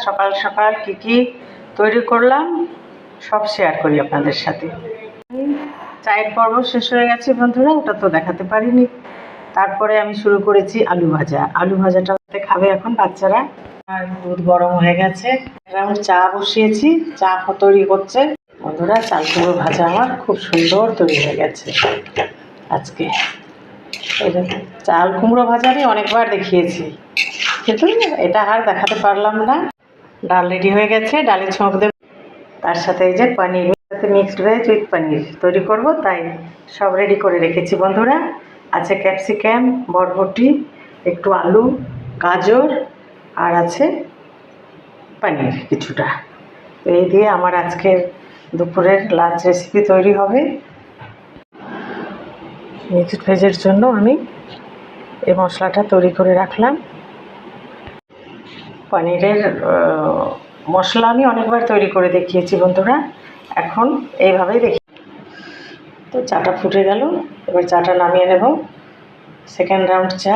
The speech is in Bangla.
সকাল সকাল কি তৈরি করলাম সব শেয়ার করি আপনাদের সাথে। চায়ের পর্ব শেষ হয়ে গেছে বন্ধুরা, ওটা তো দেখাতে পারিনি। তারপরে আমি শুরু করেছি আলু ভাজা। আলু ভাজাটা খাবে এখন বাচ্চারা। আর দুধ গরম হয়ে গেছে, এখন চা বসিয়েছি, চা তৈরি করছে বন্ধুরা। চাল কুমড়ো ভাজা আমার খুব সুন্দর তৈরি হয়ে গেছে আজকে। চাল কুমড়ো ভাজা আমি অনেকবার দেখিয়েছি, কিন্তু এটা আর দেখাতে পারলাম না। ডাল রেডি হয়ে গেছে, ডালে ছোঁক দেব। তার সাথে এই যে পনির, মিক্সড ভেজ উইথ পনির তৈরি করব, তাই সব রেডি করে রেখেছি বন্ধুরা। আছে ক্যাপসিকাম, বরবটি, একটু আলু, গাজর, আর আছে পনির কিছুটা। তো এই দিয়ে আমার আজকের দুপুরের লাঞ্চ রেসিপি তৈরি হবে। মিক্সড ভেজের জন্য আমি এই মশলাটা তৈরি করে রাখলাম। পনিরের মশলা আমি অনেকবার তৈরি করে দেখিয়েছি বন্ধুরা, এখন এইভাবেই দেখি। তো চাটা ফুটে গেল, এবার চাটা নামিয়ে নেব। সেকেন্ড রাউন্ড চা।